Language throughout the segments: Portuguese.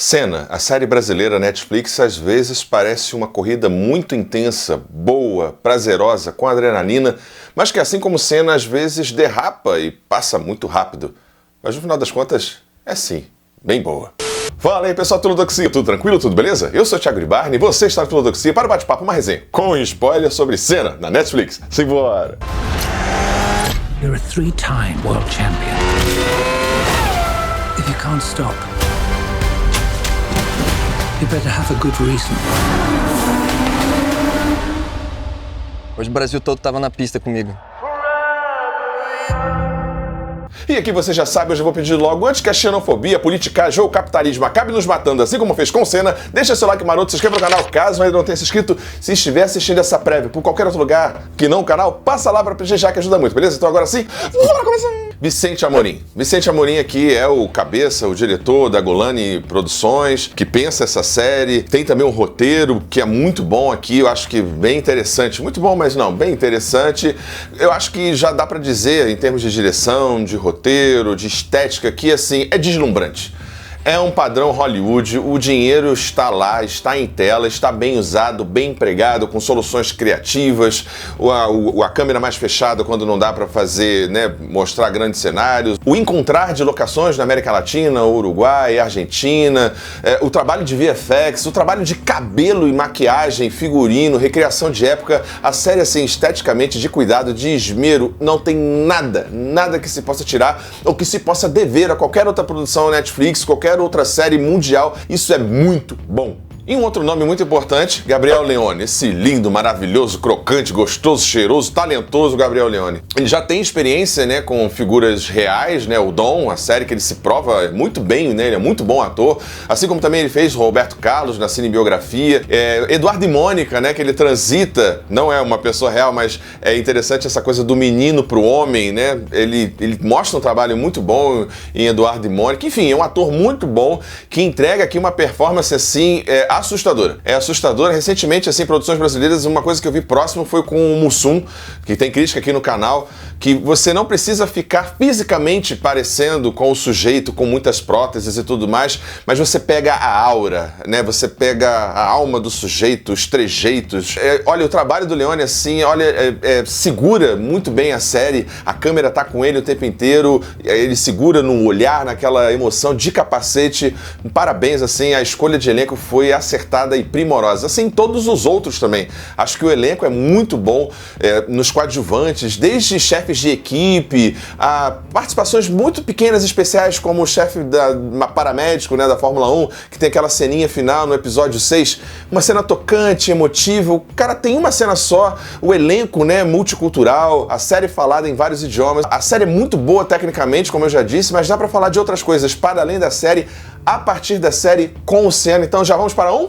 Senna, a série brasileira Netflix, às vezes parece uma corrida muito intensa, boa, prazerosa, com adrenalina, mas que assim como Senna, às vezes derrapa e passa muito rápido. Mas no final das contas, é sim, bem boa. Fala aí pessoal, Tulodoxia, tudo tranquilo, tudo beleza? Eu sou o Thiago Ribarne e você está no Tulodoxia para o bate-papo, uma resenha com spoiler sobre Senna na Netflix. Simbora! You're a three-time world champion. If you can't stop, you better have a good reason. Hoje o Brasil todo estava na pista comigo. E aqui você já sabe, hoje eu vou pedir logo, antes que a xenofobia, a politicagem ou o capitalismo acabe nos matando, assim como fez com Senna, deixa seu like maroto, se inscreva no canal, caso ainda não tenha se inscrito. Se estiver assistindo essa prévia por qualquer outro lugar que não o canal, passa lá pra prestigiar, que ajuda muito, beleza? Então agora sim, bora começar! Vicente Amorim. Vicente Amorim aqui é o cabeça, o diretor da Golani Produções, que pensa essa série. Tem também um roteiro que é muito bom aqui, eu acho que bem interessante. Muito bom, mas não, bem interessante. Eu acho que já dá pra dizer, em termos de direção, de roteiro, de estética, que assim, é deslumbrante. É um padrão Hollywood, o dinheiro está lá, está em tela, está bem usado, bem empregado, com soluções criativas, a câmera mais fechada quando não dá para fazer, né, mostrar grandes cenários, o encontrar de locações na América Latina, Uruguai, Argentina, o trabalho de VFX, o trabalho de cabelo e maquiagem, figurino, recriação de época, a série assim, esteticamente, de cuidado, de esmero, não tem nada que se possa tirar ou que se possa dever a qualquer outra produção Netflix, qualquer outra série mundial. Isso é muito bom. E um outro nome muito importante, Gabriel Leone. Esse lindo, maravilhoso, crocante, gostoso, cheiroso, talentoso Gabriel Leone. Ele já tem experiência, né, com figuras reais, né, o Dom, a série que ele se prova muito bem, né, ele é muito bom ator. Assim como também ele fez Roberto Carlos na cinebiografia. Eduardo e Mônica, né, que ele transita, não é uma pessoa real, mas é interessante essa coisa do menino pro homem, né. Ele mostra um trabalho muito bom em Eduardo e Mônica. Enfim, é um ator muito bom que entrega aqui uma performance assim, assustadora. É assustadora. Recentemente, assim, produções brasileiras, uma coisa que eu vi próximo foi com o Mussum, que tem crítica aqui no canal, que você não precisa ficar fisicamente parecendo com o sujeito, com muitas próteses e tudo mais, mas você pega a aura, né? Você pega a alma do sujeito, os trejeitos. Olha, o trabalho do Leone, assim, olha, segura muito bem a série, a câmera tá com ele o tempo inteiro, ele segura no olhar, naquela emoção de capacete. Parabéns, assim, a escolha de elenco foi acertada e primorosa. Assim, todos os outros também. Acho que o elenco é muito bom nos coadjuvantes, desde chefes de equipe, a participações muito pequenas, especiais, como o chefe paramédico, né, da Fórmula 1, que tem aquela ceninha final no episódio 6, uma cena tocante, emotiva. O cara tem uma cena só, o elenco, né, multicultural, a série falada em vários idiomas. A série é muito boa tecnicamente, como eu já disse, mas dá pra falar de outras coisas para além da série, a partir da série com o Senna. Então já vamos para um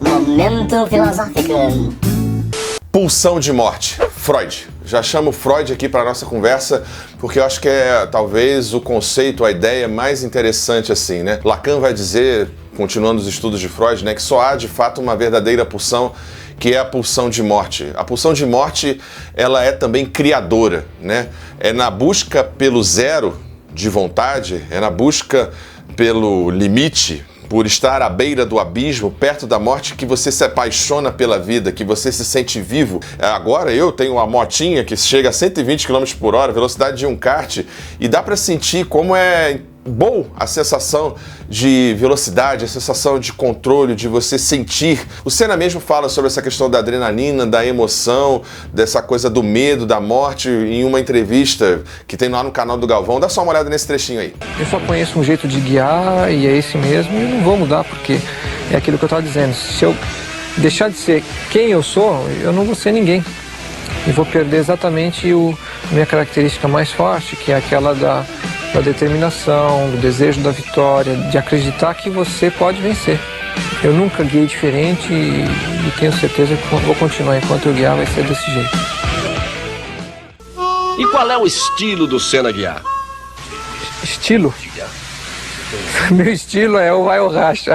Momento Filosófico. Pulsão de morte. Freud. Já chamo Freud aqui para nossa conversa, porque eu acho que é talvez o conceito, a ideia mais interessante assim, né? Lacan vai dizer, continuando os estudos de Freud, né, que só há de fato uma verdadeira pulsão, que é a pulsão de morte. A pulsão de morte, ela é também criadora, né? É na busca pelo zero de vontade, é na busca pelo limite, por estar à beira do abismo, perto da morte, que você se apaixona pela vida, que você se sente vivo. Agora eu tenho uma motinha que chega a 120 km por hora, velocidade de um kart, e dá para sentir como é bom a sensação de velocidade, a sensação de controle, de você sentir. O Senna mesmo fala sobre essa questão da adrenalina, da emoção, dessa coisa do medo, da morte, em uma entrevista que tem lá no canal do Galvão. Dá só uma olhada nesse trechinho aí. Eu só conheço um jeito de guiar e é esse mesmo, e não vou mudar, porque é aquilo que eu estava dizendo. Se eu deixar de ser quem eu sou, eu não vou ser ninguém. E vou perder exatamente a minha característica mais forte, que é aquela da determinação, do desejo da vitória, de acreditar que você pode vencer. Eu nunca guiei diferente e tenho certeza que vou continuar. Enquanto eu guiar, vai ser desse jeito. E qual é o estilo do Senna guiar? Estilo? Meu estilo é o vai ou racha.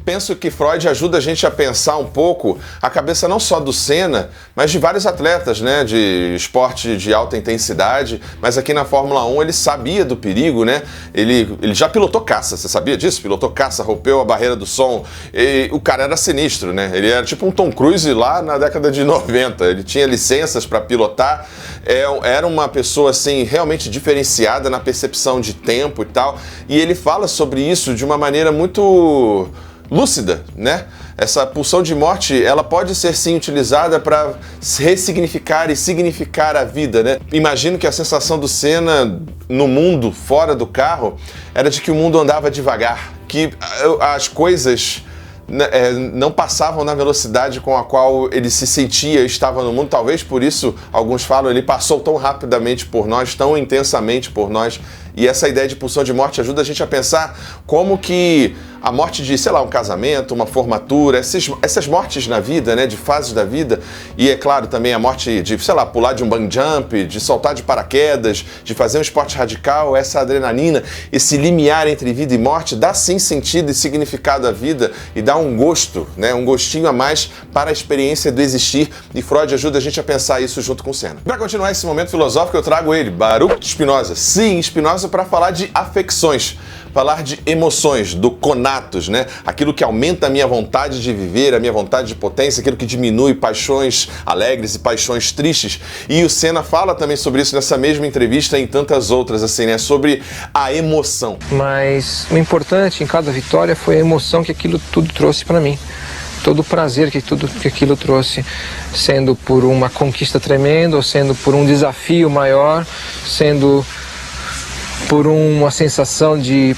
penso que Freud ajuda a gente a pensar um pouco a cabeça não só do Senna, mas de vários atletas, né, de esporte de alta intensidade, mas aqui na Fórmula 1 ele sabia do perigo, né? Ele já pilotou caça, você sabia disso? Pilotou caça, rompeu a barreira do som. E o cara era sinistro, né? Ele era tipo um Tom Cruise lá na década de 90. Ele tinha licenças para pilotar, era uma pessoa assim realmente diferenciada na percepção de tempo e tal. E ele fala sobre isso de uma maneira muito lúcida, né? Essa pulsão de morte, ela pode ser sim utilizada para ressignificar e significar a vida, né? Imagino que a sensação do Senna no mundo, fora do carro, era de que o mundo andava devagar, que as coisas não passavam na velocidade com a qual ele se sentia, estava no mundo. Talvez por isso, alguns falam, ele passou tão rapidamente por nós, tão intensamente por nós. E essa ideia de pulsão de morte ajuda a gente a pensar como que a morte de, sei lá, um casamento, uma formatura, essas mortes na vida, né, de fases da vida, e é claro também a morte de, sei lá, pular de um bungee jump, de saltar de paraquedas, de fazer um esporte radical, essa adrenalina, esse limiar entre vida e morte, dá sim sentido e significado à vida e dá um gosto, né, um gostinho a mais para a experiência do existir, e Freud ajuda a gente a pensar isso junto com o Senna. Para continuar esse momento filosófico, eu trago ele, Baruch Spinoza. Sim, Spinoza, para falar de afecções, falar de emoções, do conatos, né? Aquilo que aumenta a minha vontade de viver, a minha vontade de potência, aquilo que diminui paixões alegres e paixões tristes. E o Senna fala também sobre isso nessa mesma entrevista e em tantas outras, assim, né? Sobre a emoção. Mas o importante em cada vitória foi a emoção que aquilo tudo trouxe para mim. Todo o prazer que aquilo trouxe, sendo por uma conquista tremenda, ou sendo por um desafio maior, sendo por uma sensação de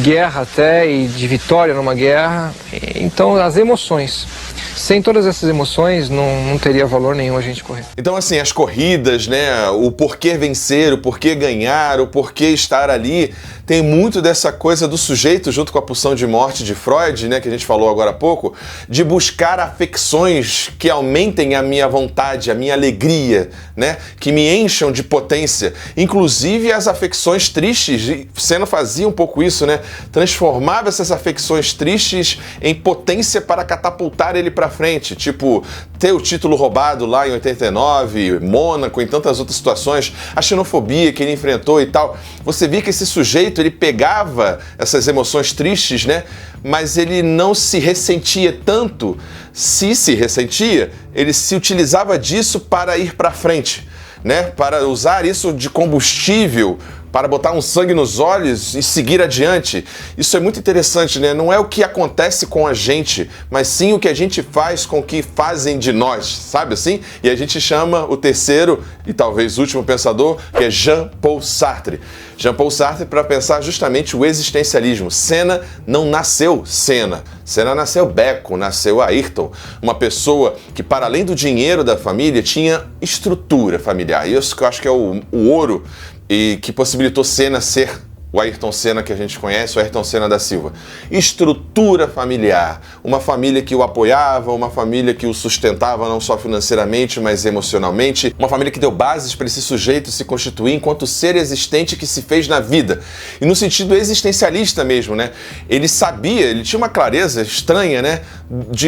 guerra até e de vitória numa guerra. Então as emoções, sem todas essas emoções não teria valor nenhum a gente correr. Então assim, as corridas, né, o porquê vencer, o porquê ganhar, o porquê estar ali, tem muito dessa coisa do sujeito, junto com a pulsão de morte de Freud, né, que a gente falou agora há pouco, de buscar afecções que aumentem a minha vontade, a minha alegria, né, que me encham de potência. Inclusive as afecções tristes, Senna fazia um pouco isso, né, transformava essas afecções tristes em potência para catapultar ele para frente, tipo ter o título roubado lá em 89, Mônaco, em tantas outras situações, a xenofobia que ele enfrentou e tal. Você via que esse sujeito, ele pegava essas emoções tristes, né? Mas ele não se ressentia tanto. Se ressentia, ele se utilizava disso para ir para frente, né? Para usar isso de combustível, para botar um sangue nos olhos e seguir adiante. Isso é muito interessante, né? Não é o que acontece com a gente, mas sim o que a gente faz com o que fazem de nós, sabe assim? E a gente chama o terceiro e talvez último pensador, que é Jean-Paul Sartre. Jean-Paul Sartre para pensar justamente o existencialismo. Senna não nasceu Senna. Senna nasceu Beco, nasceu Ayrton. Uma pessoa que, para além do dinheiro da família, tinha estrutura familiar. Isso que eu acho que é o ouro e que possibilitou Senna ser o Ayrton Senna que a gente conhece, o Ayrton Senna da Silva. Estrutura familiar, uma família que o apoiava, uma família que o sustentava não só financeiramente, mas emocionalmente, uma família que deu bases para esse sujeito se constituir enquanto ser existente que se fez na vida. E no sentido existencialista mesmo, né? Ele sabia, ele tinha uma clareza estranha, né?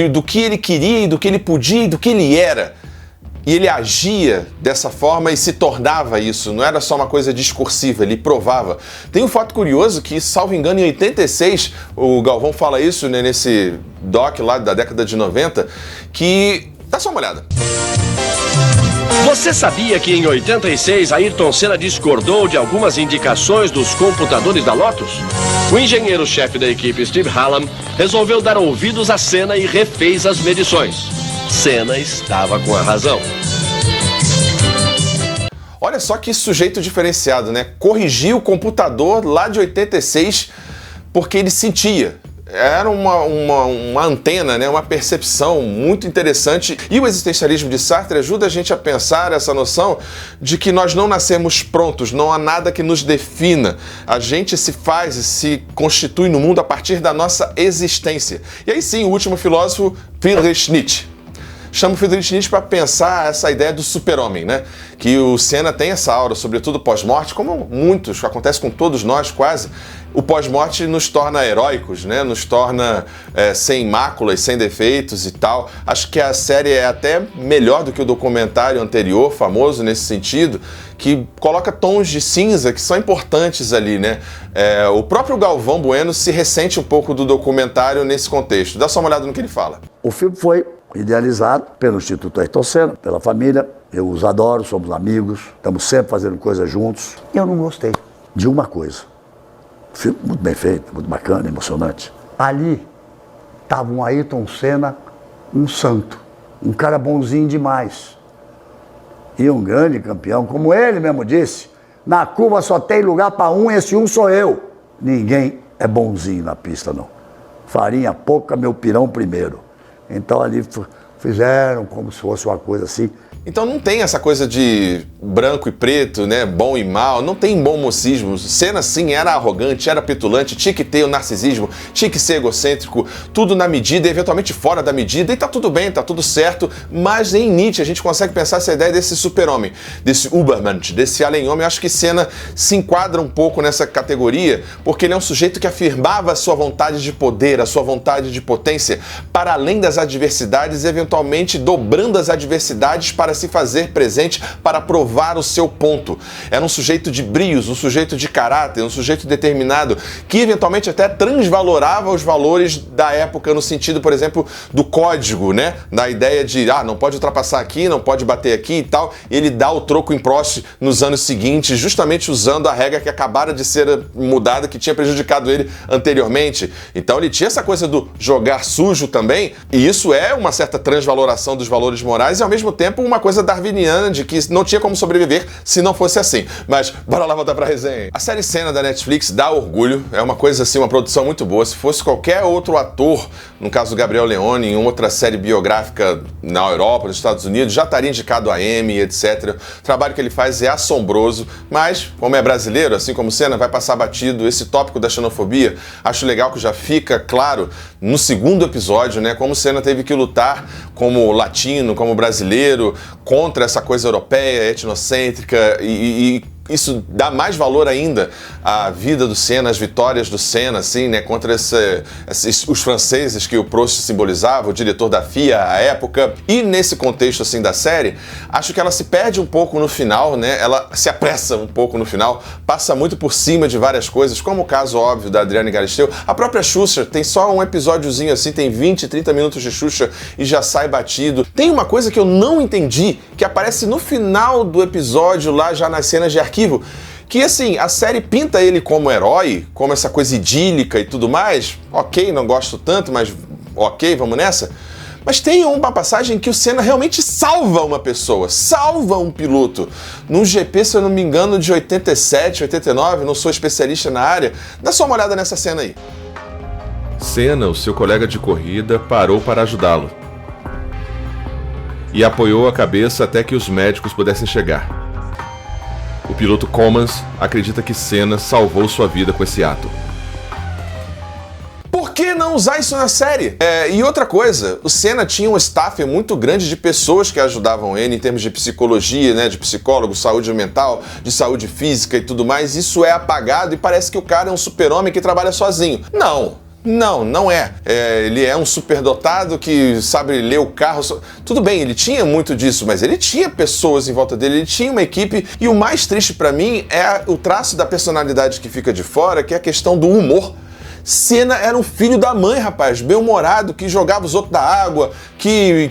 Do que ele queria e do que ele podia e do que ele era. E ele agia dessa forma e se tornava isso, não era só uma coisa discursiva, ele provava. Tem um fato curioso que, salvo engano, em 86, o Galvão fala isso, né, nesse doc lá da década de 90, que... dá só uma olhada. Você sabia que em 86 Ayrton Senna discordou de algumas indicações dos computadores da Lotus? O engenheiro-chefe da equipe Steve Hallam resolveu dar ouvidos a Senna e refez as medições. Senna estava com a razão. Olha só que sujeito diferenciado, né? Corrigiu o computador lá de 86 porque ele sentia. Era uma antena, né? Uma percepção muito interessante. E o existencialismo de Sartre ajuda a gente a pensar essa noção de que nós não nascemos prontos, não há nada que nos defina. A gente se faz e se constitui no mundo a partir da nossa existência. E aí sim, o último filósofo, Friedrich Nietzsche. chama o Friedrich Nietzsche para pensar essa ideia do super-homem, né? Que o Senna tem essa aura, sobretudo pós-morte, como muitos, acontece com todos nós quase. O pós-morte nos torna heróicos, né? Nos torna sem máculas, sem defeitos e tal. Acho que a série é até melhor do que o documentário anterior, famoso nesse sentido, que coloca tons de cinza que são importantes ali, né? O próprio Galvão Bueno se ressente um pouco do documentário nesse contexto. Dá só uma olhada no que ele fala. O filme foi idealizado pelo Instituto Ayrton Senna, pela família. Eu os adoro, somos amigos, estamos sempre fazendo coisas juntos. E eu não gostei de uma coisa. O filme muito bem feito, muito bacana, emocionante. Ali estava um Ayrton Senna, um santo, um cara bonzinho demais. E um grande campeão, como ele mesmo disse, na curva só tem lugar para um, esse um sou eu. Ninguém é bonzinho na pista, não. Farinha pouca, meu pirão primeiro. Então ali fizeram como se fosse uma coisa assim. Então não tem essa coisa de branco e preto, né, bom e mal, não tem bom mocismo. Senna sim era arrogante, era petulante, tinha que ter o narcisismo, tinha que ser egocêntrico, tudo na medida, eventualmente fora da medida, e tá tudo bem, tá tudo certo, mas em Nietzsche a gente consegue pensar essa ideia desse super-homem, desse Übermensch, desse além-homem. Eu acho que Senna se enquadra um pouco nessa categoria, porque ele é um sujeito que afirmava a sua vontade de poder, a sua vontade de potência, para além das adversidades, eventualmente dobrando as adversidades para se fazer presente, para provar o seu ponto. Era um sujeito de brios, um sujeito de caráter, um sujeito determinado, que eventualmente até transvalorava os valores da época, no sentido, por exemplo, do código, né? Da ideia de, não pode ultrapassar aqui, não pode bater aqui e tal. E ele dá o troco em Prost nos anos seguintes, justamente usando a regra que acabara de ser mudada, que tinha prejudicado ele anteriormente. Então ele tinha essa coisa do jogar sujo também, e isso é uma certa transvaloração dos valores morais e, ao mesmo tempo, uma coisa darwiniana de que não tinha como sobreviver se não fosse assim. Mas bora lá voltar pra resenha. A série Senna da Netflix dá orgulho, é uma coisa assim, uma produção muito boa. Se fosse qualquer outro ator, no caso do Gabriel Leone, em outra série biográfica na Europa, nos Estados Unidos, já estaria indicado a Emmy, etc. O trabalho que ele faz é assombroso, mas como é brasileiro, assim como Senna, vai passar batido esse tópico da xenofobia. Acho legal que já fica claro no segundo episódio, né, como Senna teve que lutar como latino, como brasileiro, contra essa coisa europeia, etnocêntrica, e isso dá mais valor ainda à vida do Senna, às vitórias do Senna, assim, né, contra os franceses que o Prost simbolizava, o diretor da FIA à época. E nesse contexto, assim, da série, acho que ela se perde um pouco no final, né, ela se apressa um pouco no final, passa muito por cima de várias coisas, como o caso óbvio da Adriana Galisteu. A própria Xuxa tem só um episódiozinho assim, tem 20, 30 minutos de Xuxa e já sai batido. Tem uma coisa que eu não entendi, que aparece no final do episódio, lá já nas cenas de arquivo, que assim, a série pinta ele como herói, como essa coisa idílica e tudo mais. Ok, não gosto tanto, mas ok, vamos nessa. Mas tem uma passagem que o Senna realmente salva uma pessoa, salva um piloto. Num GP, se eu não me engano, de 87, 89, não sou especialista na área. Dá só uma olhada nessa cena aí. Senna, o seu colega de corrida, parou para ajudá-lo e apoiou a cabeça até que os médicos pudessem chegar. O piloto Commons acredita que Senna salvou sua vida com esse ato. Por que não usar isso na série? E outra coisa, o Senna tinha um staff muito grande de pessoas que ajudavam ele em termos de psicologia, né, de psicólogo, saúde mental, de saúde física e tudo mais. Isso é apagado e parece que o cara é um super-homem que trabalha sozinho. Não é. Ele é um superdotado que sabe ler o carro. Tudo bem, ele tinha muito disso, mas ele tinha pessoas em volta dele, ele tinha uma equipe. E o mais triste pra mim é o traço da personalidade que fica de fora, que é a questão do humor. Senna era um filho da mãe, rapaz, bem-humorado, que jogava os outros da água, que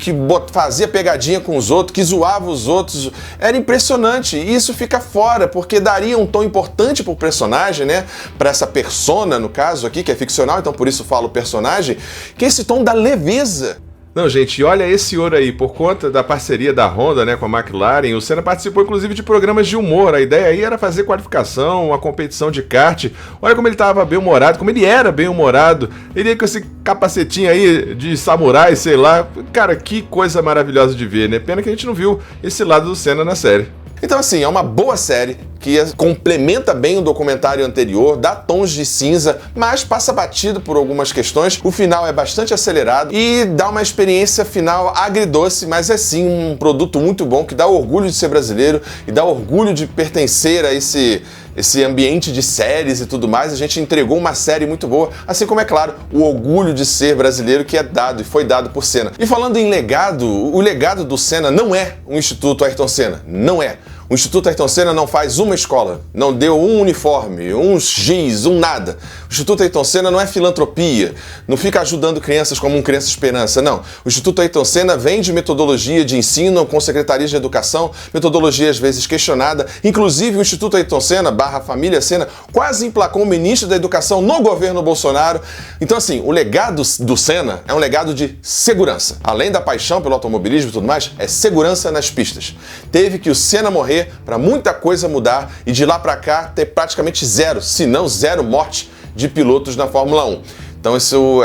fazia pegadinha com os outros, que zoava os outros. Era impressionante. E isso fica fora, porque daria um tom importante pro personagem, né? Pra essa persona, no caso aqui, que é ficcional, então por isso falo personagem, que é esse tom da leveza. Não, gente, olha esse ouro aí, por conta da parceria da Honda, né, com a McLaren, o Senna participou inclusive de programas de humor. A ideia aí era fazer qualificação, uma competição de kart. Olha como ele estava bem-humorado, como ele era bem-humorado. Ele ia com esse capacetinho aí de samurai, sei lá. Cara, que coisa maravilhosa de ver, né? Pena que a gente não viu esse lado do Senna na série. Então assim, é uma boa série que complementa bem o documentário anterior, dá tons de cinza, mas passa batido por algumas questões. O final é bastante acelerado e dá uma experiência final agridoce, mas é sim um produto muito bom que dá orgulho de ser brasileiro e dá orgulho de pertencer a esse ambiente de séries e tudo mais. A gente entregou uma série muito boa, assim como, é claro, o orgulho de ser brasileiro que é dado e foi dado por Senna. E falando em legado, o legado do Senna não é o Instituto Ayrton Senna, não é. O Instituto Ayrton Senna não faz uma escola, não deu um uniforme, um giz, um nada. O Instituto Ayrton Senna não é filantropia, não fica ajudando crianças como um Criança Esperança, não. O Instituto Ayrton Senna vende metodologia de ensino com secretarias de educação, metodologia às vezes questionada. Inclusive o Instituto Ayrton Senna / Família Senna quase emplacou o ministro da Educação no governo Bolsonaro. Então assim, o legado do Senna é um legado de segurança. Além da paixão pelo automobilismo e tudo mais, é segurança nas pistas. Teve que o Senna morrer para muita coisa mudar e de lá para cá ter praticamente zero, se não zero morte de pilotos na Fórmula 1. Então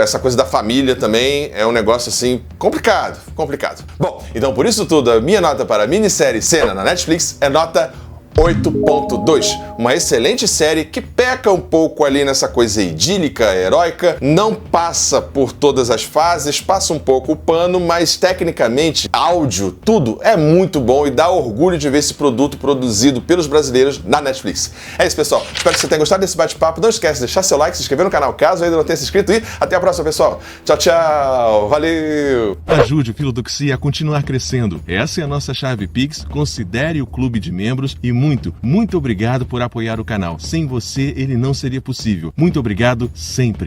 essa coisa da família também é um negócio assim complicado. Bom, então por isso tudo, a minha nota para a minissérie Senna na Netflix é nota 8.2, uma excelente série que peca um pouco ali nessa coisa idílica, heróica, não passa por todas as fases, passa um pouco o pano, mas tecnicamente, áudio, tudo é muito bom e dá orgulho de ver esse produto produzido pelos brasileiros na Netflix. É isso, pessoal. Espero que você tenha gostado desse bate-papo. Não esquece de deixar seu like, se inscrever no canal caso ainda não tenha se inscrito e até a próxima, pessoal. Tchau, tchau. Valeu! Ajude o Filodoxia a continuar crescendo. Essa é a nossa chave Pix. Considere o clube de membros e muito obrigado por apoiar o canal. Sem você, ele não seria possível. Muito obrigado sempre.